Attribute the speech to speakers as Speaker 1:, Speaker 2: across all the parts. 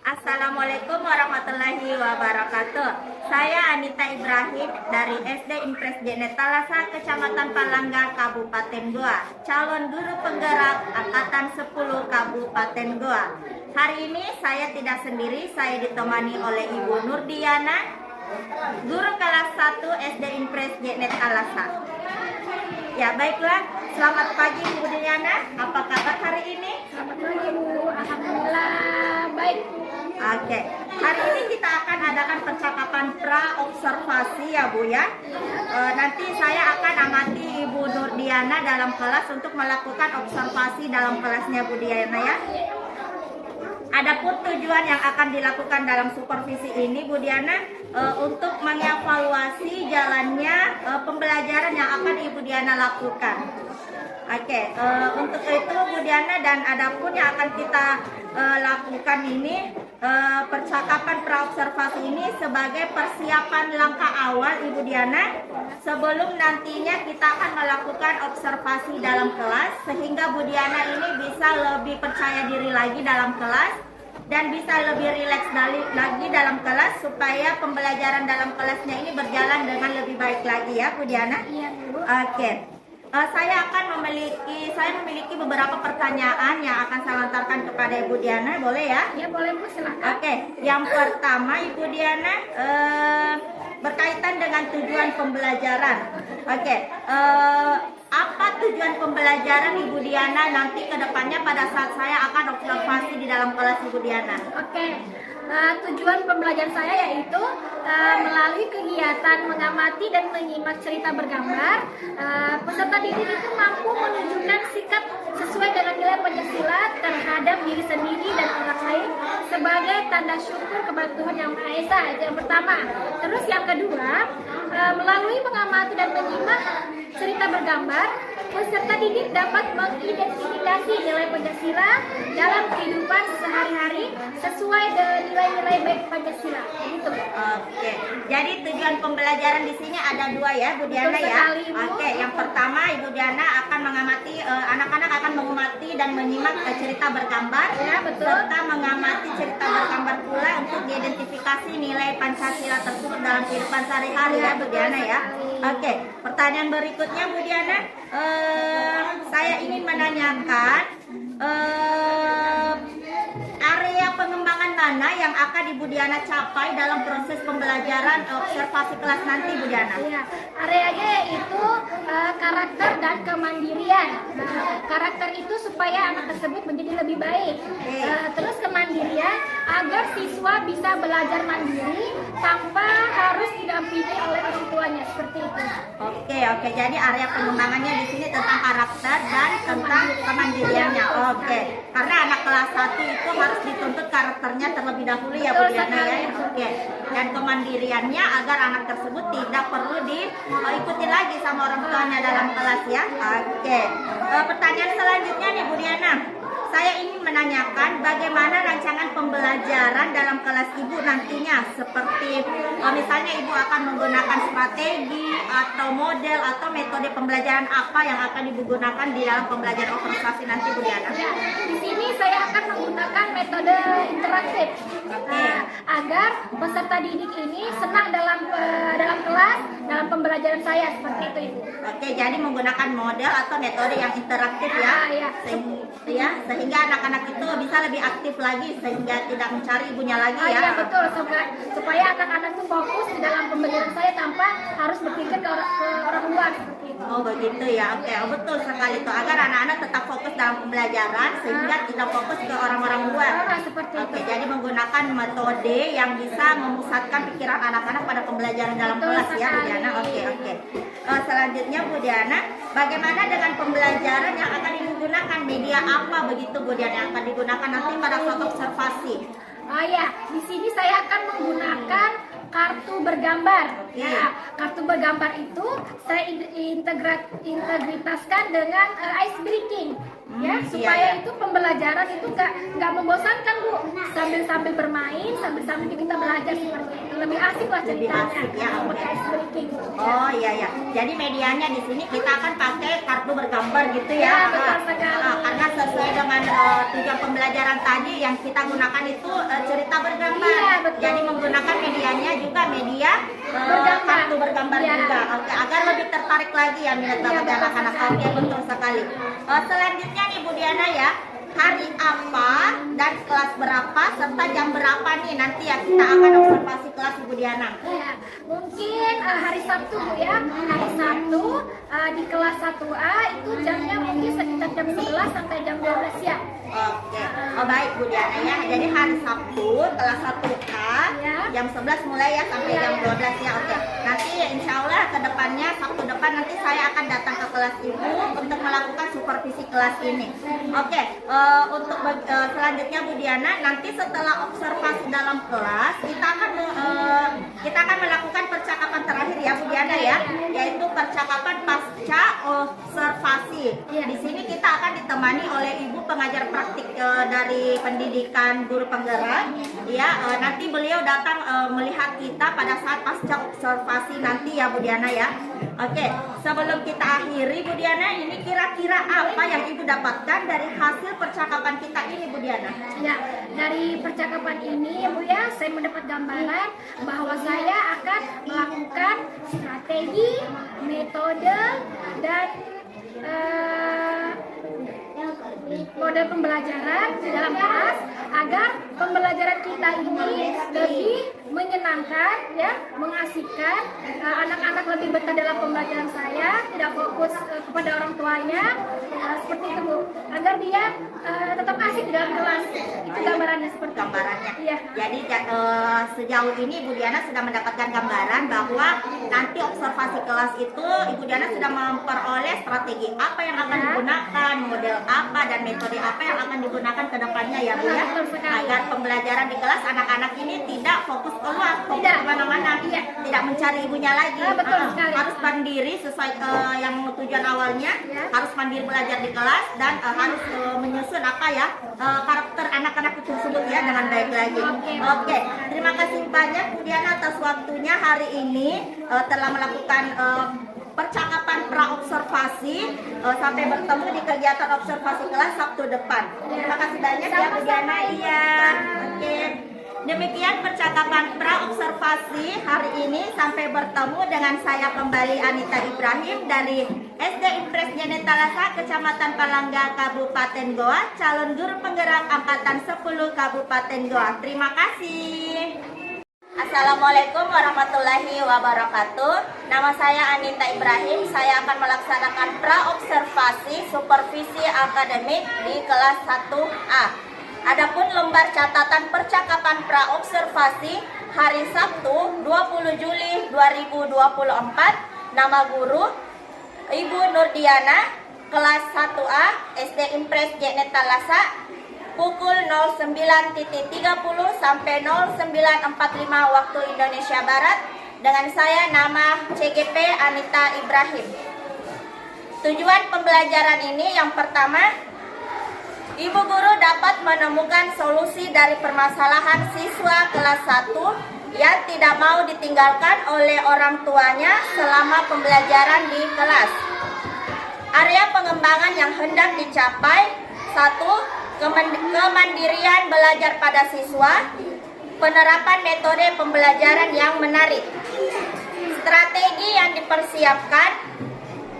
Speaker 1: Assalamualaikum warahmatullahi wabarakatuh. Saya Anita Ibrahim dari SD Impres Jenet Talasa, Kecamatan Palangga, Kabupaten Goa, calon guru penggerak Angkatan 10 Kabupaten Goa. Hari ini saya tidak sendiri, saya ditemani oleh Ibu Nurdiana, guru kelas 1 SD Impres Jenet Talasa. Ya, baiklah. Selamat pagi Bu Diana. Apa kabar hari ini?
Speaker 2: Selamat pagi Bu, alhamdulillah baik.
Speaker 1: Oke, hari ini kita akan adakan percakapan pra-observasi ya Bu ya. Nanti saya akan amati Ibu Nurdiana dalam kelas untuk melakukan observasi dalam kelasnya Bu Diana ya. Adapun tujuan yang akan dilakukan dalam supervisi ini Bu Diana untuk mengevaluasi jalannya pembelajaran yang akan Ibu Diana lakukan. Oke, untuk itu Bu Diana dan adapun yang akan kita lakukan ini percakapan praobservasi ini sebagai persiapan langkah awal Ibu Diana sebelum nantinya kita akan melakukan observasi dalam kelas, sehingga Bu Diana ini bisa lebih percaya diri lagi dalam kelas dan bisa lebih rileks lagi dalam kelas supaya pembelajaran dalam kelasnya ini berjalan dengan lebih baik lagi ya Bu Diana.
Speaker 2: Iya Bu.
Speaker 1: Oke. Saya memiliki beberapa pertanyaan yang akan saya lontarkan kepada Ibu Diana, boleh ya?
Speaker 2: Ya boleh Bu, silakan.
Speaker 1: Oke, yang pertama Ibu Diana berkaitan dengan tujuan pembelajaran. Oke, apa tujuan pembelajaran Ibu Diana nanti ke depannya pada saat saya akan observasi di dalam kelas Ibu Diana?
Speaker 2: Oke. Tujuan pembelajaran saya yaitu melalui kegiatan mengamati dan menyimak cerita bergambar, peserta didik itu mampu menunjukkan sikap sesuai dengan nilai Pancasila terhadap diri sendiri dan orang lain sebagai tanda syukur kepada Tuhan Yang Maha Esa. Itu yang pertama. Terus yang kedua, melalui mengamati dan menyimak cerita bergambar, peserta didik dapat mengidentifikasi nilai Pancasila dalam kehidupan sehari-hari sesuai dengan nilai-nilai baik Pancasila. Gitu.
Speaker 1: Oke, jadi tujuan pembelajaran di sini ada dua ya Bu Diana ya. Oke, yang pertama Ibu Diana akan mengamati anak-anak akan mengamati dan menyimak cerita bergambar,
Speaker 2: Ya, betul.
Speaker 1: serta mengamati cerita bergambar pula untuk diidentifikasi nilai Pancasila tersebut dalam kehidupan sehari-hari ya Bu Diana ya. Oke, pertanyaan berikutnya Bu Diana, saya ingin menanyakan area pengembangan mana yang akan Ibu Diana capai dalam proses pembelajaran observasi kelas nanti Bu Diana?
Speaker 2: Ya, areanya yaitu karakter dan kemandirian. Karakter itu supaya anak tersebut menjadi lebih baik. Terus kemandirian agar siswa bisa belajar mandiri tanpa harus didampingi oleh orang tuanya, seperti itu.
Speaker 1: Oke, jadi area pengembangannya di sini tentang karakter dan tentang kemandiriannya. Oke, karena anak kelas 1 itu harus dituntut karakternya terlebih dahulu ya Bu Diana ya. Oke, dan kemandiriannya agar anak tersebut tidak perlu diikuti lagi sama orang tuanya dalam kelas ya. Oke, pertanyaan selanjutnya nih Bu Diana, saya ingin menanyakan bagaimana rancangan pembelajaran dalam kelas Ibu nantinya, seperti misalnya Ibu akan menggunakan strategi atau model atau metode pembelajaran apa yang akan Ibu gunakan di dalam pembelajaran observasi nanti Bu Diana?
Speaker 2: Ya, di sini saya akan menggunakan metode interaktif agar peserta didik ini senang dalam kelas, dalam pembelajaran saya, seperti itu Ibu.
Speaker 1: Oke, jadi menggunakan model atau metode yang interaktif ya, sehingga anak-anak itu bisa lebih aktif lagi sehingga tidak mencari ibunya lagi ya.
Speaker 2: Iya betul, supaya anak-anak itu fokus di dalam pembelajaran saya tanpa harus berpikir ke orang luar, seperti itu.
Speaker 1: Oh begitu ya, oke, betul sekali tuh, agar anak-anak tetap fokus dalam pembelajaran sehingga tidak fokus ke orang-orang luar.
Speaker 2: Seperti
Speaker 1: Oke,
Speaker 2: itu.
Speaker 1: jadi menggunakan metode yang bisa memusatkan pikiran anak-anak pada pembelajaran dalam
Speaker 2: Betul
Speaker 1: kelas ya Bu
Speaker 2: sekali.
Speaker 1: Diana. Oke. Selanjutnya Bu Diana, bagaimana dengan pembelajaran yang akan digunakan, media apa begitu Bu Diana yang akan digunakan nanti pada saat observasi?
Speaker 2: Di sini saya akan menggunakan kartu bergambar.
Speaker 1: Oke.
Speaker 2: Ya, kartu bergambar itu saya integritaskan dengan ice breaking. ya,
Speaker 1: iya,
Speaker 2: supaya
Speaker 1: iya.
Speaker 2: itu pembelajaran itu nggak membosankan Bu, sambil bermain, sambil kita belajar seperti itu, lebih asik lah
Speaker 1: Lebih
Speaker 2: ceritanya,
Speaker 1: asik, ya.
Speaker 2: seperti ice breaking.
Speaker 1: Oh iya ya. Jadi medianya di sini kita akan pakai kartu bergambar gitu ya.
Speaker 2: Ya, betul sekali.
Speaker 1: Karena sesuai dengan tujuan pembelajaran tadi yang kita gunakan itu cerita bergambar.
Speaker 2: Iya, betul.
Speaker 1: Jadi menggunakan medianya juga media
Speaker 2: Bergambar.
Speaker 1: kartu bergambar
Speaker 2: Iya.
Speaker 1: juga. Oke, agar lebih tertarik lagi ya minat
Speaker 2: Iya,
Speaker 1: baca
Speaker 2: betul
Speaker 1: anak-anak.
Speaker 2: sekali.
Speaker 1: Oke, betul sekali. Selanjutnya nih Bu Diana ya. Hari apa dan kelas berapa serta jam berapa nih nanti ya kita akan observasi kelas Ibu Diana.
Speaker 2: Ya, mungkin hari Sabtu Bu ya, hari Sabtu di kelas 1A itu jamnya mungkin sekitar jam 11 sampai jam 12 siang.
Speaker 1: Oke, oh baik Bu Diana ya. Jadi hari Sabtu kelas 1A
Speaker 2: Ya.
Speaker 1: jam 11 mulai ya sampai
Speaker 2: Ya,
Speaker 1: jam
Speaker 2: ya.
Speaker 1: 12 ya. Oke. Nanti insya Allah ke depannya Sabtu depan nanti saya akan datang ke kelas Ibu untuk melakukan supervisi kelas ini. Oke, untuk selanjutnya Bu Diana nanti setelah observasi dalam kelas kita akan melakukan percakapan terakhir ya Bu Diana ya, yaitu percakapan pasca observasi.
Speaker 2: Ya.
Speaker 1: Di sini kita akan ditemani oleh Ibu pengajar praktik dari pendidikan guru penggerak ya. Nanti beliau datang melihat kita pada saat pasca observasi nanti ya Bu Diana ya. Oke, sebelum kita akhiri Bu Diana, ini kira-kira apa yang Ibu dapatkan dari hasil percakapan kita ini Bu Diana?
Speaker 2: Ya, dari percakapan ini Bu ya, saya mendapat gambaran bahwa saya akan melakukan strategi, metode, dan mode pembelajaran di dalam kelas agar pembelajaran kita ini lebih menyenangkan ya, mengasihkan, anak-anak lebih betah dalam pembelajaran saya, tidak fokus kepada orang tuanya, seperti itu Bu, agar dia tetap asik di dalam kelas. Itu gambarannya seperti itu.
Speaker 1: Gambarannya.
Speaker 2: Iya.
Speaker 1: Jadi sejauh ini Ibu Diana sudah mendapatkan gambaran bahwa nanti observasi kelas itu Ibu Diana sudah memperoleh strategi apa yang akan
Speaker 2: Ya.
Speaker 1: digunakan, model apa dan metode apa yang akan digunakan ke depannya ya Bu ya.
Speaker 2: Betul sekali.
Speaker 1: Agar pembelajaran di kelas anak-anak ini tidak fokus keluar, fokus
Speaker 2: Tidak.
Speaker 1: kemana-mana,
Speaker 2: Iya.
Speaker 1: tidak mencari ibunya lagi.
Speaker 2: Betul sekali.
Speaker 1: Harus mandiri sesuai yang tujuan awalnya,
Speaker 2: Ya.
Speaker 1: harus mandiri belajar di kelas dan harus menyusun apa ya karakter anak-anak itu tersebut ya dengan baik lagi. Oke, terima kasih banyak Bu Diana atas waktunya hari ini telah melakukan percakapan pra-observasi sampai bertemu di kegiatan observasi kelas Sabtu depan. Terima kasih banyak ya Bu Diana. Iya. Oke. Demikian percakapan pra-observasi hari ini. Sampai bertemu dengan saya kembali Anita Ibrahim dari SD Impres Janeta Lasa, Kecamatan Palangga, Kabupaten Goa, calon guru penggerak angkatan 10 Kabupaten Goa. Terima kasih. Assalamualaikum warahmatullahi wabarakatuh. Nama saya Anita Ibrahim. Saya akan melaksanakan pra-observasi supervisi akademik di kelas 1A. Adapun lembar catatan percakapan pra-observasi hari Sabtu 20 Juli 2024, nama guru Ibu Nurdiana, kelas 1A SD Impres Janeta Lasa, pukul 09.30 sampai 09.45 waktu Indonesia Barat, dengan saya nama CGP Anita Ibrahim. Tujuan pembelajaran ini yang pertama, Ibu guru dapat menemukan solusi dari permasalahan siswa kelas 1 yang tidak mau ditinggalkan oleh orang tuanya selama pembelajaran di kelas. Area pengembangan yang hendak dicapai: 1. Kemandirian belajar pada siswa, penerapan metode pembelajaran yang menarik. Strategi yang dipersiapkan: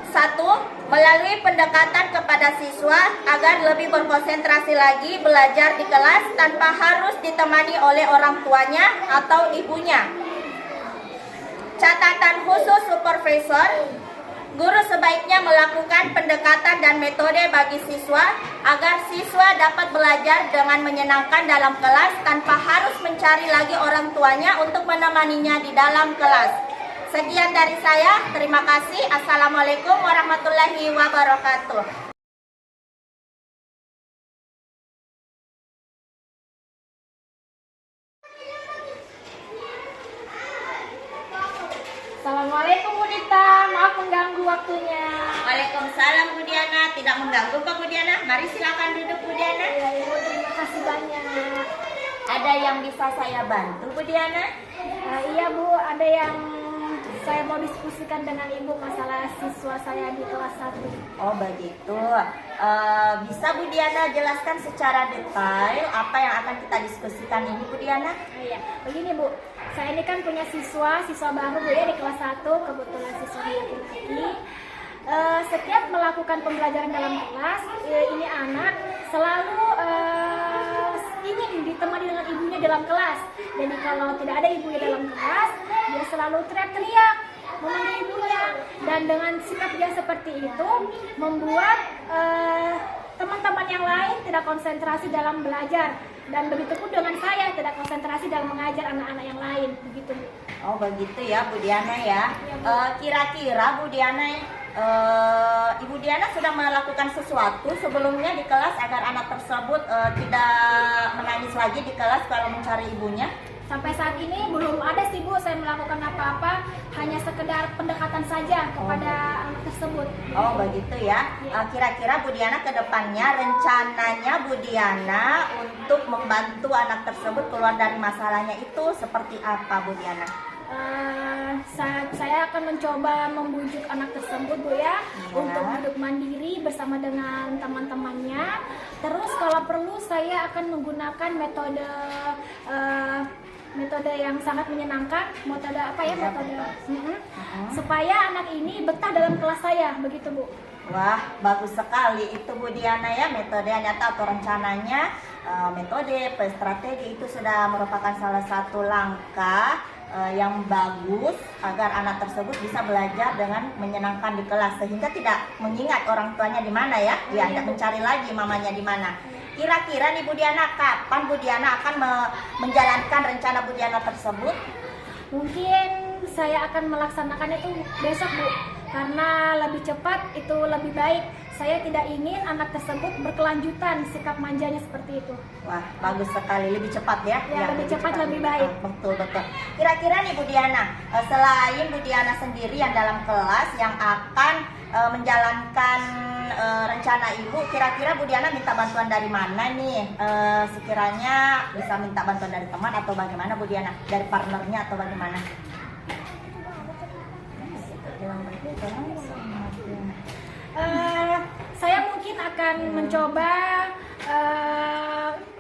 Speaker 1: 1. Melalui pendekatan kepada siswa agar lebih berkonsentrasi lagi belajar di kelas tanpa harus ditemani oleh orang tuanya atau ibunya. Catatan khusus supervisor: guru sebaiknya melakukan pendekatan dan metode bagi siswa agar siswa dapat belajar dengan menyenangkan dalam kelas tanpa harus mencari lagi orang tuanya untuk menemaninya di dalam kelas. Sekian dari saya, terima kasih. Assalamualaikum warahmatullahi wabarakatuh.
Speaker 2: Assalamualaikum Bu Dita, maaf mengganggu waktunya.
Speaker 1: Waalaikumsalam Bu Diana, tidak mengganggu kok Bu Diana. Mari silakan duduk Bu Diana.
Speaker 2: Ya, Ibu, terima kasih banyak.
Speaker 1: Ada yang bisa saya bantu Bu Diana?
Speaker 2: Iya Bu, ada yang saya mau diskusikan dengan Ibu masalah siswa saya di kelas 1.
Speaker 1: Oh begitu. Bisa Bu Diana jelaskan secara detail apa yang akan kita diskusikan ini Bu Diana?
Speaker 2: Iya, begini Bu, saya ini kan punya siswa baru Bu ya di kelas 1, kebetulan siswa laki-laki. Setiap melakukan pembelajaran dalam kelas, ini anak selalu ingin ditemani dengan ibunya dalam kelas. Jadi kalau tidak ada ibunya dalam kelas, dia selalu teriak-teriak memanggil ibunya. Dan dengan sikap dia seperti itu membuat teman-teman yang lain tidak konsentrasi dalam belajar. Dan begitu pun dengan saya tidak konsentrasi dalam mengajar anak-anak yang lain. Begitu Bu.
Speaker 1: Oh begitu ya Bu Diana ya.
Speaker 2: Iya, Bu.
Speaker 1: Kira-kira Bu Diana, Ibu Diana sudah melakukan sesuatu sebelumnya di kelas agar anak tersebut tidak menangis lagi di kelas kalau mencari ibunya?
Speaker 2: Sampai saat ini belum ada sih Bu, saya melakukan apa-apa, hanya sekedar pendekatan saja kepada anak tersebut.
Speaker 1: Oh begitu ya.
Speaker 2: Iya.
Speaker 1: Kira-kira Bu Diana ke depannya rencananya Bu Diana untuk membantu anak tersebut keluar dari masalahnya itu seperti apa Bu Diana?
Speaker 2: Saya akan mencoba membujuk anak tersebut Bu ya,
Speaker 1: Iya.
Speaker 2: untuk hidup mandiri bersama dengan teman-temannya. Terus kalau perlu saya akan menggunakan metode yang sangat menyenangkan, metode apa ya,
Speaker 1: Iya,
Speaker 2: metode
Speaker 1: betul.
Speaker 2: supaya anak ini betah dalam kelas saya, begitu Bu.
Speaker 1: Wah, bagus sekali itu Bu Diana ya, metodenya atau rencananya, metode, strategi itu sudah merupakan salah satu langkah yang bagus agar anak tersebut bisa belajar dengan menyenangkan di kelas sehingga tidak mengingat orang tuanya di mana ya, dia tidak mencari lagi mamanya di mana. Kira-kira nih Bu Diana, kapan Bu Diana akan menjalankan rencana Bu Diana tersebut?
Speaker 2: Mungkin saya akan melaksanakannya itu besok Bu, karena lebih cepat itu lebih baik. Saya tidak ingin anak tersebut berkelanjutan sikap manjanya seperti itu.
Speaker 1: Wah, bagus sekali, lebih cepat ya?
Speaker 2: Ya, lebih cepat, lebih baik.
Speaker 1: Betul, betul. Kira-kira nih Bu Diana, selain Bu Diana sendiri yang dalam kelas yang akan menjalankan rencana Ibu, kira-kira Bu Diana minta bantuan dari mana nih? Sekiranya bisa minta bantuan dari teman atau bagaimana Bu Diana? Dari partnernya atau bagaimana?
Speaker 2: Saya mungkin akan mencoba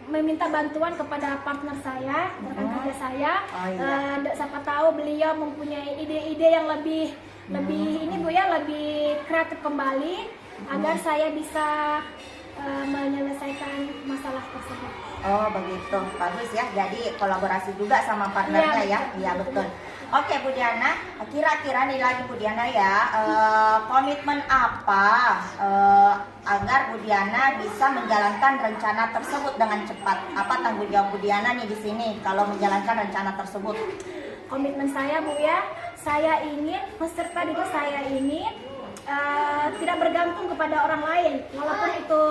Speaker 2: meminta bantuan kepada partner saya, rekan kerja saya.
Speaker 1: Oh, iya.
Speaker 2: Siapa tahu beliau mempunyai ide-ide yang lebih ini Bu ya, lebih kreatif kembali agar saya bisa menyelesaikan masalah tersebut.
Speaker 1: Oh begitu, bagus ya. Jadi kolaborasi juga sama partnernya ya. Iya betul. Oke Bu Diana, kira-kira nih lagi Bu Diana ya, komitmen apa agar Bu Diana bisa menjalankan rencana tersebut dengan cepat? Apa tanggung jawab Bu Diana nih di sini kalau menjalankan rencana tersebut?
Speaker 2: Komitmen saya Bu ya, saya ingin peserta didik saya ini tidak bergantung kepada orang lain, walaupun itu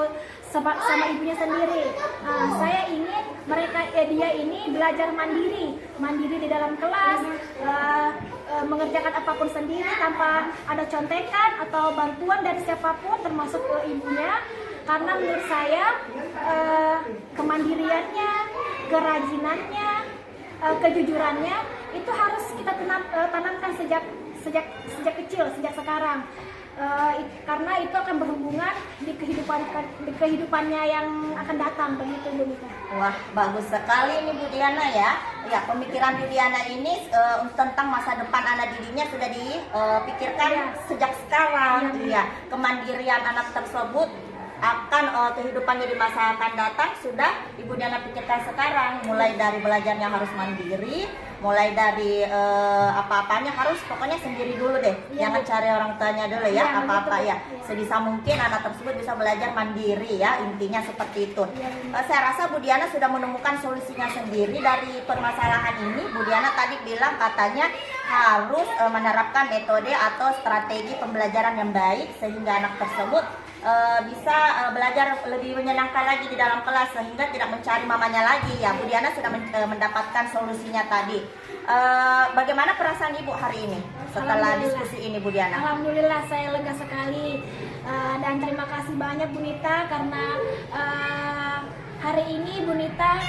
Speaker 2: sama ibunya sendiri. Saya ingin dia ini belajar mandiri di dalam kelas, mengerjakan apapun sendiri tanpa ada contekan atau bantuan dari siapapun, termasuk ibunya. Karena menurut saya kemandiriannya, kerajinannya, kejujurannya itu harus kita tanamkan sejak kecil, sejak sekarang. Karena itu akan berhubungan di kehidupannya yang akan datang, begitu Bu Nika.
Speaker 1: Wah, bagus sekali nih Bu Diana ya. Ya, pemikiran Bu Diana ini tentang masa depan anak didiknya sudah dipikirkan sejak sekarang. Iya, kemandirian anak tersebut akan kehidupannya di masa akan datang sudah Ibu Diana pikirkan sekarang, mulai dari belajarnya harus mandiri, mulai dari apa-apanya harus pokoknya sendiri dulu deh, jangan cari orang tuanya dulu ya, apa-apa ya, sebisa mungkin anak tersebut bisa belajar mandiri ya, intinya seperti itu. Saya rasa Bu Diana sudah menemukan solusinya sendiri dari permasalahan ini. Bu Diana tadi bilang katanya harus menerapkan metode atau strategi pembelajaran yang baik sehingga anak tersebut bisa belajar lebih menyenangkan lagi di dalam kelas sehingga tidak mencari mamanya lagi ya. Bu Diana sudah mendapatkan solusinya tadi. Bagaimana perasaan Ibu hari ini setelah diskusi ini, Bu Diana?
Speaker 2: Alhamdulillah saya lega sekali dan terima kasih banyak Bu Nita karena hari ini Bu Nita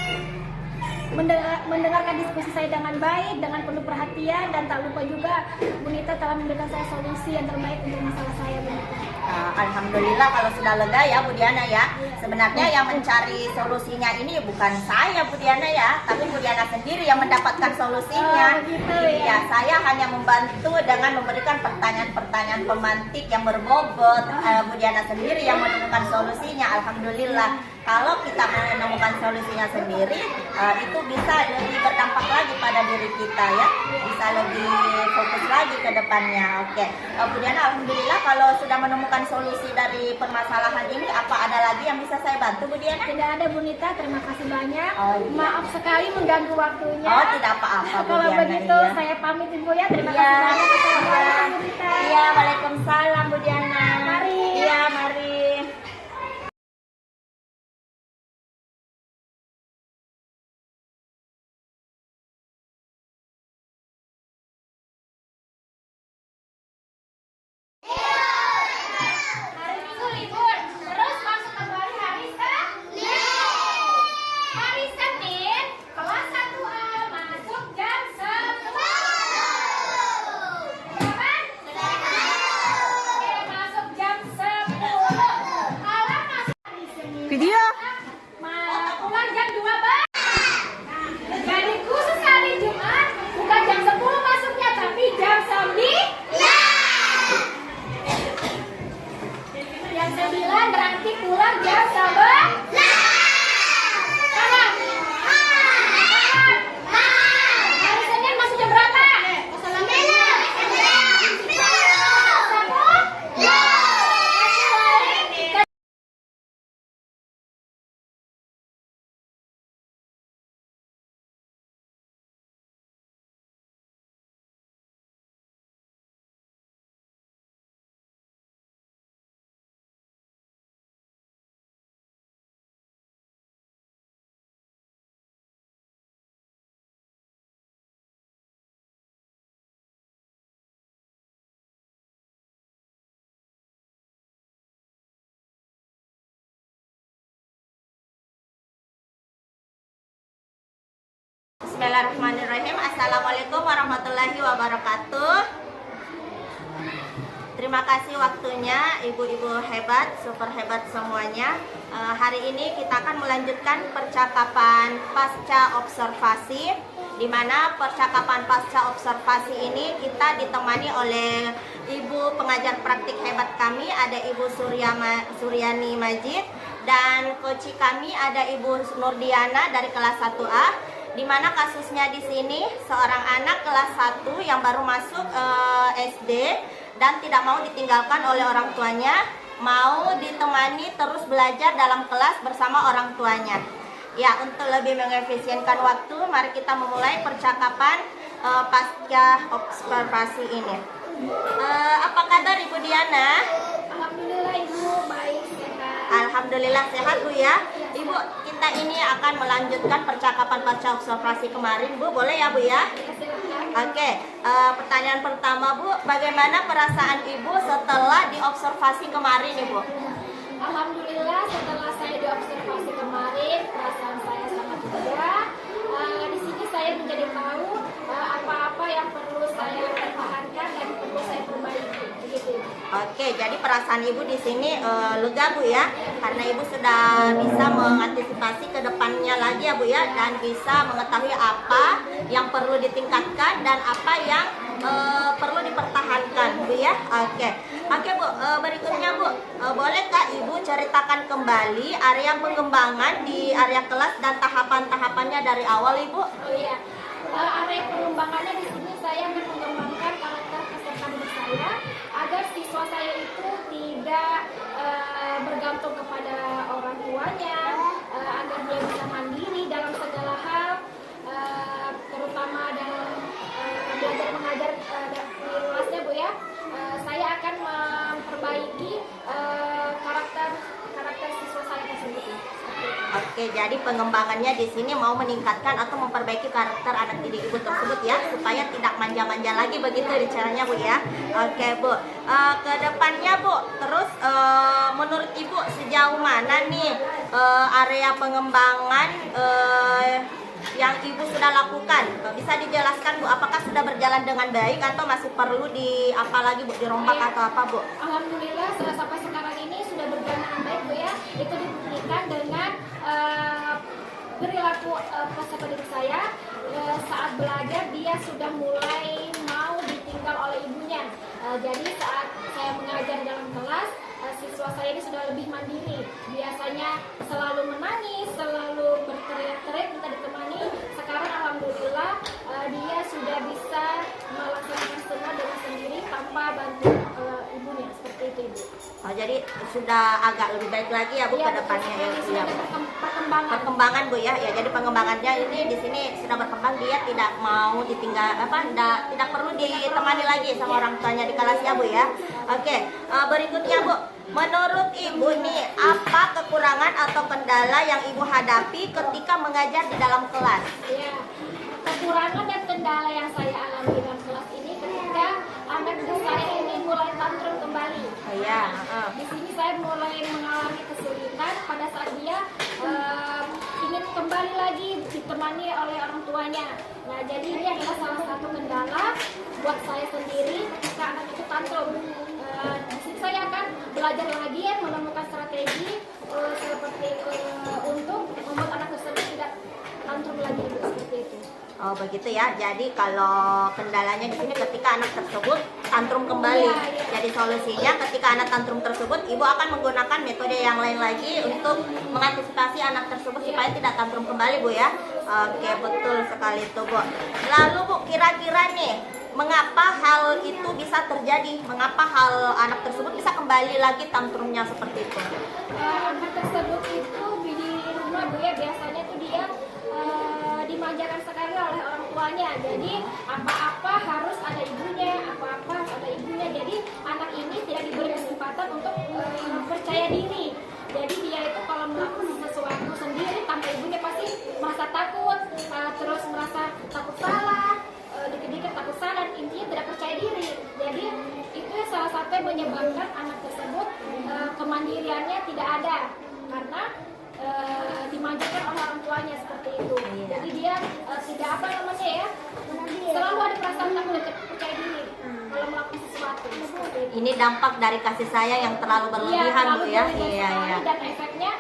Speaker 2: mendengarkan diskusi saya dengan baik, dengan penuh perhatian, dan tak lupa juga Bu Nita telah memberikan saya solusi yang terbaik untuk masalah saya, Bu Nita.
Speaker 1: Alhamdulillah kalau sudah lega ya Bu Diana ya. Sebenarnya yang mencari solusinya ini bukan saya Bu Diana ya, tapi Bu Diana sendiri yang mendapatkan solusinya.
Speaker 2: Gitu,
Speaker 1: ya, saya hanya membantu dengan memberikan pertanyaan-pertanyaan pemantik yang berbobot. Bu Diana sendiri yang menemukan solusinya. Alhamdulillah. Kalau kita menemukan solusinya sendiri, itu bisa lebih berdampak lagi pada diri kita ya, bisa lebih fokus lagi ke depannya. Oke, Bu Diana, alhamdulillah kalau sudah menemukan solusi dari permasalahan ini, apa ada lagi yang bisa saya bantu, Bu Diana?
Speaker 2: Tidak ada Bu Nita, terima kasih banyak.
Speaker 1: Iya.
Speaker 2: Maaf sekali mengganggu waktunya.
Speaker 1: Oh, tidak apa-apa Bu
Speaker 2: Kalau
Speaker 1: Diana.
Speaker 2: begitu
Speaker 1: Iya.
Speaker 2: saya pamit Ibu ya. Terima
Speaker 1: Iya,
Speaker 2: kasih banyak.
Speaker 1: iya.
Speaker 2: Assalamualaikum Bu Nita.
Speaker 1: Iya, waalaikumsalam Bu Diana.
Speaker 2: Mari.
Speaker 1: Iya, mari.
Speaker 2: Hari Minggu libur, terus masuk kembali hari Senin. Hari Senin, kelas 1A masuk jam 10. Kapan? Oke, masuk jam 10. Kalau masuk hari Senin,
Speaker 1: Video.
Speaker 2: pulang jam 12. Nah, jadi khusus hari Jumat, bukan jam 10 masuknya, tapi jam 9. Jam 9 berarti pulang jam 11. Paham? Hari Senin masuk jam berapa?
Speaker 1: Bismillahirrahmanirrahim. Assalamualaikum warahmatullahi wabarakatuh. Terima kasih waktunya ibu-ibu hebat, super hebat semuanya. Hari ini kita akan melanjutkan percakapan pasca observasi, di mana percakapan pasca observasi ini kita ditemani oleh ibu pengajar praktik hebat kami, ada Ibu Suryani Majid, dan coach kami ada Ibu Nurdiana dari kelas 1A. Di mana kasusnya di sini seorang anak kelas 1 yang baru masuk SD dan tidak mau ditinggalkan oleh orang tuanya, mau ditemani terus belajar dalam kelas bersama orang tuanya. Ya, untuk lebih mengefisienkan waktu, mari kita memulai percakapan pasca observasi ini. Apa kabar Ibu Diana?
Speaker 2: Alhamdulillah Ibu, baik, sehat.
Speaker 1: Alhamdulillah sehat Bu ya. Ibu, kita ini akan melanjutkan percakapan pasca observasi kemarin Bu, boleh ya Bu ya? Oke, pertanyaan pertama Bu, bagaimana perasaan Ibu setelah diobservasi kemarin Ibu?
Speaker 2: Alhamdulillah setelah saya diobservasi kemarin, perasaan saya sangat lega. Di sini saya menjadi tahu apa-apa yang perlu saya pertahankan dan perlu saya perbaiki. Begitu.
Speaker 1: Oke, jadi perasaan Ibu di sini lega Bu ya, karena Ibu sudah bisa mengantisipasi ke depannya lagi ya Bu ya, dan bisa mengetahui apa yang perlu ditingkatkan dan apa yang perlu dipertahankan Bu ya. Oke Bu, berikutnya Bu, bolehkah Ibu ceritakan kembali area pengembangan di area kelas dan tahapan-tahapannya dari awal Ibu?
Speaker 2: Oh iya, area pengembangannya di sini saya akan mengembangkan karakter peserta didik saya agar siswa saya itu tidak bergantung kepada orang tuanya, agar dia bisa mandiri dalam segala hal, terutama dalam belajar mengajar di kelasnya Bu ya. Saya akan memperbaiki karakter
Speaker 1: Oke, jadi pengembangannya di sini mau meningkatkan atau memperbaiki karakter anak didik ibu tersebut ya, supaya tidak manja-manja lagi begitu caranya Bu ya. Oke Bu, ke depannya Bu, terus menurut Ibu sejauh mana nih area pengembangan yang Ibu sudah lakukan? Bisa dijelaskan Bu, apakah sudah berjalan dengan baik atau masih perlu di apa lagi Bu, dirombak atau apa Bu?
Speaker 2: Alhamdulillah sampai sekarang ini sudah berjalan dengan baik Bu ya. Itu dibuktikan dengan perilaku peserta didik saya saat belajar dia sudah mulai mau ditinggal oleh ibunya. Jadi saat saya mengajar dalam kelas, siswa saya ini sudah lebih mandiri. Biasanya selalu menangis, selalu berteriak-teriak minta ditemani. Sekarang alhamdulillah dia sudah bisa melaksanakan semua dengan sendiri tanpa bantu ibunya, seperti itu Ibu.
Speaker 1: Oh, jadi sudah agak lebih baik lagi ya Bu ke depannya ya.
Speaker 2: Sudah ada
Speaker 1: Perkembangan Bu ya. Ya, jadi pengembangannya ini di sini sudah berkembang, dia tidak mau ditinggal tidak perlu ditemani lagi sama orang tuanya di kelas ya Bu ya. Oke, berikutnya Bu, menurut Ibu nih apa kekurangan atau kendala yang Ibu hadapi ketika mengajar di dalam kelas?
Speaker 2: Ya, kekurangan dan kendala yang saya alami dalam kelas ini ketika anak saya ini mulai tantrum kembali.
Speaker 1: Oh ya,
Speaker 2: Di sini saya mulai mengalami kesulitan pada saat dia ingin kembali lagi ditemani oleh orang tuanya. Nah, jadi ini adalah salah satu kendala buat saya sendiri ketika anak itu tantrum. Di sini saya akan belajar lagi ya, menemukan strategi seperti untuk membuat anak tersebut tidak tantrum lagi seperti itu.
Speaker 1: Oh begitu ya. Jadi kalau kendalanya di sini ketika anak tersebut tantrum kembali. Jadi solusinya ketika anak tantrum tersebut, Ibu akan menggunakan metode yang lain lagi untuk mengantisipasi anak tersebut supaya tidak tantrum kembali Bu ya. Oke, betul sekali itu Bu. Lalu Bu, kira-kira nih mengapa hal itu bisa terjadi? Mengapa hal anak tersebut bisa kembali lagi tantrumnya seperti itu?
Speaker 2: Anak tersebut itu di rumah Bu ya, biasanya tuh dia dimanjakan sekali oleh orang tuanya. Jadi apa-apa harus ada ibunya, apa-apa harus ada ibunya. Jadi anak ini tidak diberi kesempatan untuk percaya diri. Jadi dia itu kalau melakukan sesuatu sendiri tanpa ibunya pasti merasa takut, terus merasa takut salah, dikit-dikit takut salah, intinya tidak percaya diri. Jadi itu salah satu yang menyebabkan anak tersebut kemandiriannya tidak ada karena dimanjakan oleh orang tuanya seperti itu. Jadi dia tidak apa namanya ya, selalu ada perasaan takut dan tidak percaya diri kalau melakukan sesuatu.
Speaker 1: Ini dampak dari kasih sayang yang terlalu berlebihan Bu ya. Iya.
Speaker 2: Dan efeknya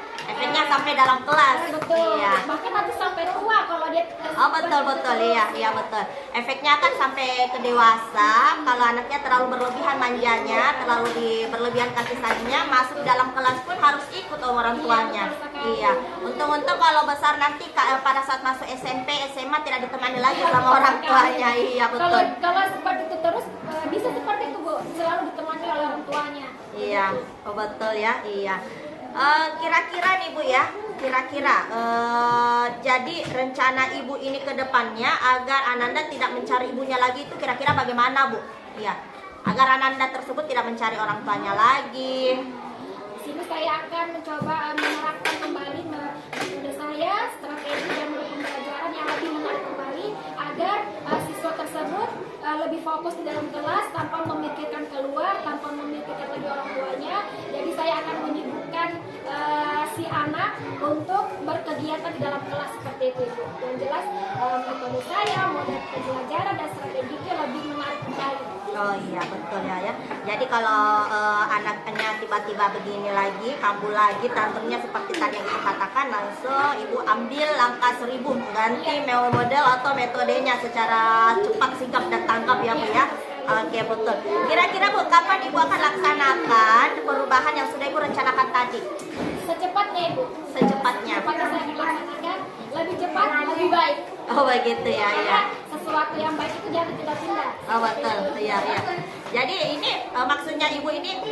Speaker 1: Sampai dalam kelas.
Speaker 2: Betul.
Speaker 1: Iya.
Speaker 2: Bahkan nanti sampai tua kalau dia.
Speaker 1: Oh betul iya betul. Efeknya kan sampai ke dewasa kalau anaknya terlalu berlebihan manjanya, terlalu berlebihan kasih sayangnya, masuk dalam kelas pun harus ikut orang tuanya. Iya. Untung-untung kalau besar nanti pada saat masuk SMP, SMA tidak ditemani lagi sama orang tuanya. Iya betul.
Speaker 2: Kalau seperti itu terus bisa seperti itu Bu, selalu ditemani oleh orang tuanya.
Speaker 1: Iya, oh betul ya, iya. Kira-kira nih Bu ya, jadi rencana Ibu ini ke depannya agar Ananda tidak mencari ibunya lagi itu kira-kira bagaimana Bu? Iya, agar Ananda tersebut tidak mencari orang tuanya lagi.
Speaker 2: Di sini saya akan mencoba menerapkan kembali metode saya, strategi dan metode pembelajaran yang lebih menarik kembali agar siswa tersebut lebih fokus di dalam kelas tanpa memikirkan keluar, tanpa memikirkan lagi orang tuanya. Jadi saya akan menyibukkan si anak untuk berkegiatan di dalam kelas seperti itu. Yang jelas metode saya, model pembelajaran dan strategi itu lebih menarik kembali.
Speaker 1: Oh iya betul ya. Jadi kalau anaknya tiba-tiba begini lagi, kambuh lagi, tantrumnya seperti tadi yang Ibu katakan, langsung Ibu ambil langkah 1000 mengganti model atau metodenya secara cepat, sigap dan tanggap ya Bu ya. Oke betul. Kira-kira Bu, kapan Ibu akan laksanakan perubahan yang sudah Ibu rencanakan tadi?
Speaker 2: Secepatnya Ibu.
Speaker 1: Secepatnya.
Speaker 2: Secepatnya saya akan laksanakan, lebih cepat, lebih baik.
Speaker 1: Oh begitu ya.
Speaker 2: Karena sesuatu yang baik itu jangan ditunda-tunda.
Speaker 1: Oh betul, iya. Jadi ini maksudnya Ibu ini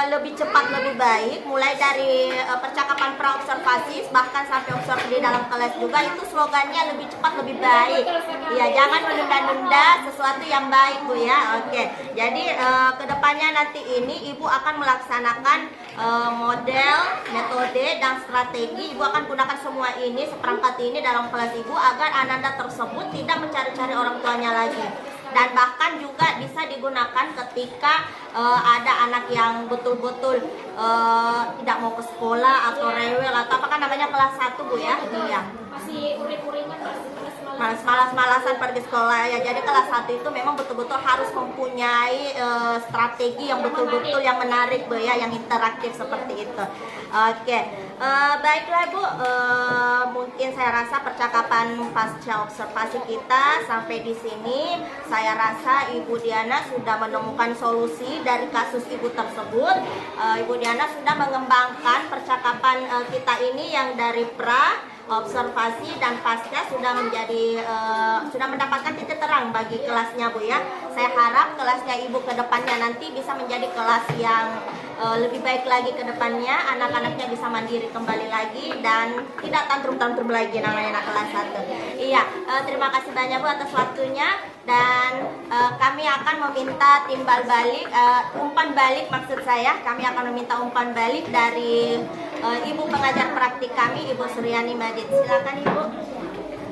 Speaker 1: lebih cepat lebih baik, mulai dari percakapan pra-observasi bahkan sampai observasi di dalam kelas juga, itu slogannya lebih cepat lebih baik. Ya, jangan menunda-nunda sesuatu yang baik Bu ya. Oke. Jadi kedepannya nanti ini Ibu akan melaksanakan model, metode dan strategi. Ibu akan gunakan semua ini, seperangkat ini dalam kelas Ibu agar anak-anak tersebut tidak mencari-cari orang tuanya lagi. Dan bahkan juga bisa digunakan ketika ada anak yang betul-betul tidak mau ke sekolah atau rewel atau apa kan namanya kelas 1 Bu ya. Iya.
Speaker 2: Masih uring-uringan,
Speaker 1: Malas-malasan pergi sekolah ya. Jadi kelas 1 itu memang betul-betul harus mempunyai strategi yang betul-betul yang menarik Bu ya, yang interaktif seperti itu. Oke. Baiklah Bu, mungkin saya rasa percakapan pasca observasi kita sampai di sini. Saya rasa Ibu Diana sudah menemukan solusi dari kasus Ibu tersebut. Ibu Diana sudah mengembangkan percakapan kita ini yang dari pra, observasi dan pasca sudah menjadi sudah mendapatkan titik terang bagi kelasnya Bu ya. Saya harap kelasnya Ibu ke depannya nanti bisa menjadi kelas yang lebih baik lagi ke depannya, anak-anaknya bisa mandiri kembali lagi dan tidak tantrum-tantrum lagi namanya anak kelas 1. Iya, terima kasih banyak Bu atas waktunya, dan kami akan meminta timbal balik, umpan balik maksud saya. Kami akan meminta umpan balik dari Ibu pengajar praktik kami, Ibu Suryani Majid. Silakan Ibu.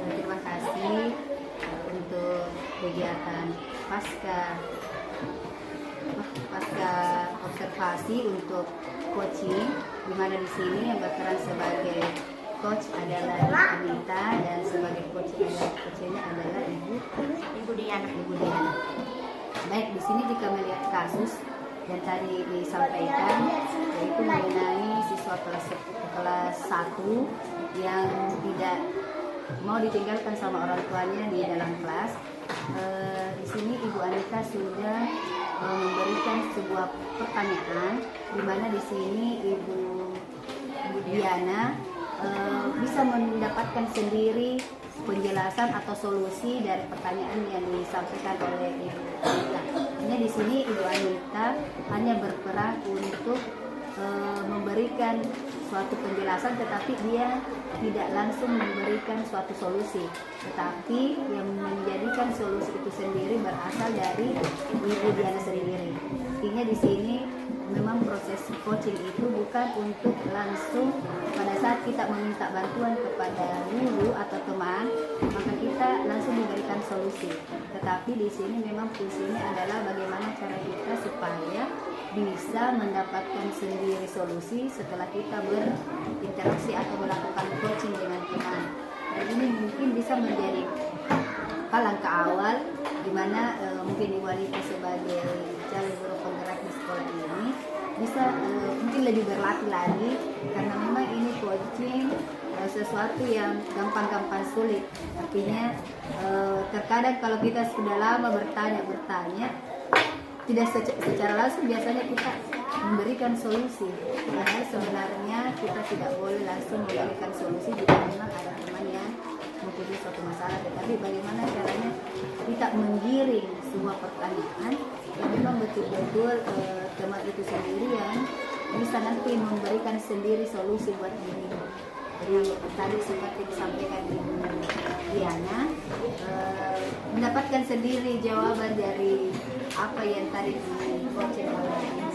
Speaker 3: Terima kasih untuk kegiatan pasca observasi untuk coaching, di mana di sini yang berperan sebagai coach adalah Anita dan sebagai coachnya adalah Ibu Diana. Baik, di sini jika melihat kasus yang tadi disampaikan, yaitu mengenai siswa kelas 1 yang tidak mau ditinggalkan sama orang tuanya di dalam kelas. Di sini Ibu Anita sudah memberikan sebuah pertanyaan, di mana di sini Ibu Diana bisa mendapatkan sendiri penjelasan atau solusi dari pertanyaan yang disampaikan oleh Ibu Anita. Hanya di sini Ibu Anita hanya berperan untuk memberikan suatu penjelasan, tetapi dia tidak langsung memberikan suatu solusi, tetapi yang menjadikan solusi itu sendiri berasal dari Ibu Diana sendiri. Artinya di sini memang proses coaching itu bukan untuk langsung pada saat kita meminta bantuan kepada guru atau teman maka kita langsung diberikan solusi, tetapi di sini memang fungsinya adalah bagaimana cara kita supaya bisa mendapatkan sendiri solusi setelah kita berinteraksi atau melakukan coaching dengan teman. Dan ini mungkin bisa menjadi langkah awal di mana mungkin Ibu Anita sebagai calon guru penggerak di sekolah ini bisa mungkin lebih berlatih lagi, karena memang ini coaching sesuatu yang gampang-gampang sulit. Artinya terkadang kalau kita sudah lama bertanya tidak secara langsung biasanya kita memberikan solusi, padahal sebenarnya kita tidak boleh langsung memberikan solusi jika memang ada teman yang mempunyai suatu masalah, tetapi bagaimana caranya kita menggiring sebuah pertanyaan yang memang betul-betul teman itu sendiri yang bisa nanti memberikan sendiri solusi buat diri. Jadi tadi seperti disampaikan Ibu Diana, mendapatkan sendiri jawaban dari apa yang tadi di-coaching oleh Ibu.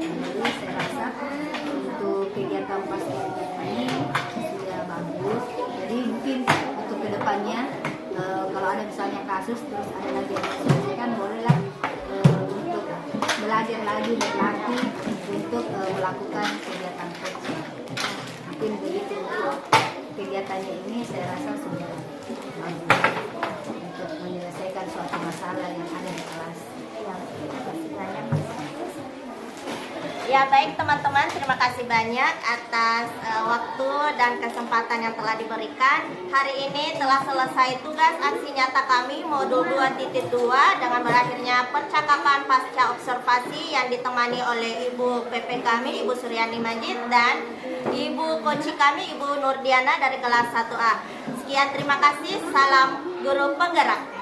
Speaker 3: Jadi saya rasa untuk kegiatan pasca ini sudah bagus. Jadi mungkin untuk kedepannya kalau ada misalnya kasus terus ada lagi yang diselesaikan, bolehlah untuk belajar lagi, berlatih untuk melakukan kegiatan coaching. Mungkin begitu kegiatannya ini saya rasa sudah bagus untuk menyelesaikan suatu masalah yang ada di kelas.
Speaker 1: Ya baik teman-teman, terima kasih banyak atas waktu dan kesempatan yang telah diberikan. Hari ini telah selesai tugas aksi nyata kami modul 2.2 dengan berakhirnya percakapan pasca observasi yang ditemani oleh Ibu PP kami, Ibu Suryani Majid, dan Ibu Koci kami, Ibu Nurdiana dari kelas 1A. Sekian, terima kasih. Salam guru penggerak.